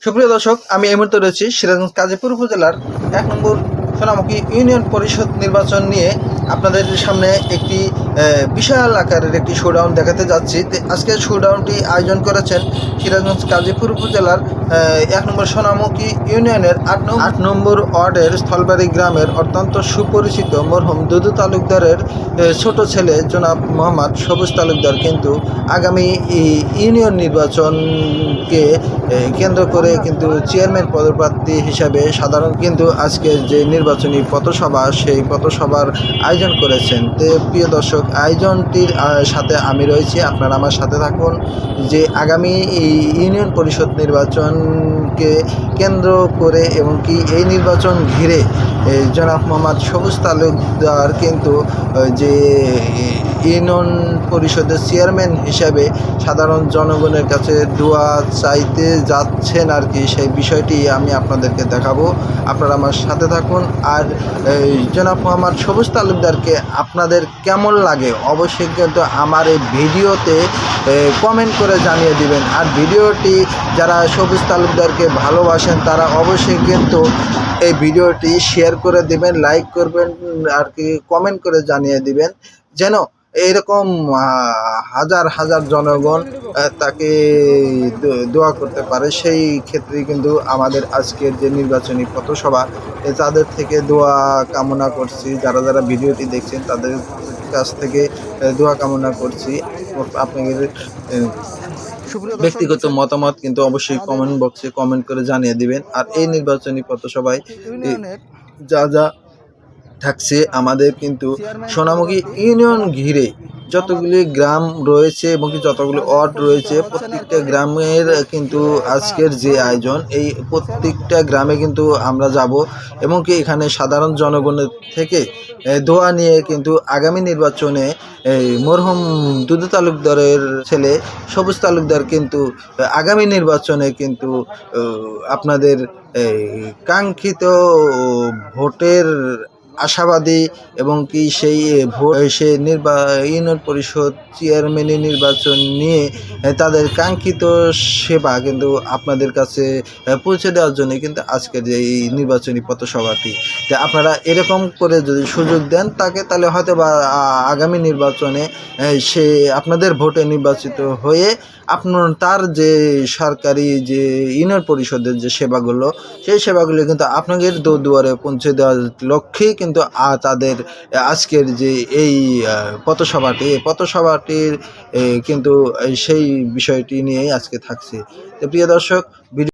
সুপ্রিয় দর্শক, আমি এই মুহূর্তে রয়েছি সিরাজগঞ্জ কাজীপুর উপজেলার ১ নম্বর সোনামুখী ইউনিয়ন পরিষদ নির্বাচন নিয়ে আপনাদের সামনে একটি বিশাল আকারের একটি শোডাউন দেখাতে যাচ্ছি। আজকে শোডাউনটি আয়োজন করেছেন সিরাজগঞ্জ কাজীপুর উপজেলার ১ নম্বর সোনামুখী ইউনিয়নের ৮ নম্বর ওয়ার্ডের স্থলবাড়ি গ্রামের অত্যন্ত সুপরিচিত মরহুম দুদু তালুকদারের ছোট ছেলে জনাব মোহাম্মদ সবুজ তালুকদার কিন্তু আগামী ইউনিয়ন নির্বাচনকে কেন্দ্র করে কিন্তু চেয়ারম্যান পদপ্রার্থী হিসাবে সাধারণ কিন্তু আজকের যে নির্বাচনী পথসভা সেই পথসভার আয়োজন করেছেন। তো প্রিয় দর্শক, আয়োজনটির সাথে আমি রয়েছি, আপনারা আমার সাথে থাকুন। যে আগামী ইউনিয়ন পরিষদ নির্বাচনকে কেন্দ্র করে এবং কি এই নির্বাচন ঘিরে জনাব মোহাম্মদ সবুজ তালুকদার কিন্তু যে ইউনিয়ন পরিষদের চেয়ারম্যান হিসাবে সাধারণ জনগণের কাছে দোয়া চাইতে যাচ্ছেন আর কি, সেই বিষয়টি আমি আপনাদেরকে দেখাবো। আপনারা আমার সাথে থাকুন। আর জনাব মোহাম্মদ সবুজ তালুকদারকে আপনাদের কেমন লাগে অবশ্যই কিন্তু আমার এই ভিডিওতে কমেন্ট করে জানিয়ে দিবেন। আর ভিডিওটি যারা সবুজ তালুকদারকে ভালোবাসেন তারা অবশ্যই কিন্তু এই ভিডিওটি শেয়ার করে দিবেন, লাইক করবেন আর কি, কমেন্ট করে জানিয়ে দিবেন যেন এইরকম হাজার হাজার জনগণ তাকে দোয়া করতে পারে। সেই ক্ষেত্রে কিন্তু আমাদের আজকের যে নির্বাচনী পথসভা তাদের থেকে দোয়া কামনা করছি। যারা যারা ভিডিওটি দেখছেন তাদের কাছ থেকে দোয়া কামনা করছি। আপনাদের ব্যক্তিগত মতামত কিন্তু অবশ্যই কমেন্ট বক্সে কমেন্ট করে জানিয়ে দিবেন। আর এই নির্বাচনী পথসভায় যা যা থাকছে, আমাদের কিন্তু সোনামুখী ইউনিয়ন ঘিরে যতগুলি গ্রাম রয়েছে এবং যতগুলি ওয়ার্ড রয়েছে প্রত্যেকটা গ্রামের কিন্তু আজকের যে আয়োজন, এই প্রত্যেকটা গ্রামে কিন্তু আমরা যাব এবং কি এখানে সাধারণ জনগণের থেকে দোয়া নিয়ে কিন্তু আগামী নির্বাচনে মরহুম দুদু তালুকদারের ছেলে সবুজ তালুকদার কিন্তু আগামী নির্বাচনে কিন্তু আপনাদের কাঙ্ক্ষিত ভোটের আশাবাদী এবং কি সেই ভোট সে ইউনিয়ন পরিষদ চেয়ারম্যানের নির্বাচন নিয়ে তাদের কাঙ্ক্ষিত সেবা কিন্তু আপনাদের কাছে পৌঁছে দেওয়ার জন্য কিন্তু আজকের এই নির্বাচনী পথসভাটি। আপনারা এরকম করে যদি সুযোগ দেন তাকে, তাহলে হয়তো বা আগামী নির্বাচনে সে আপনাদের ভোটে নির্বাচিত হয়ে তার যে সরকারি যে ইউনিয়ন পরিষদের যে সেবাগুলো, সেই সেবাগুলো কিন্তু আপনাদের দুয়ারে পৌঁছে দেওয়ার লক্ষ্যেই কিন্তু তাদের আজকের যে এই পথসভাটির কিন্তু সেই বিষয়টি নিয়েই আজকে থাকছে। তো প্রিয় দর্শক,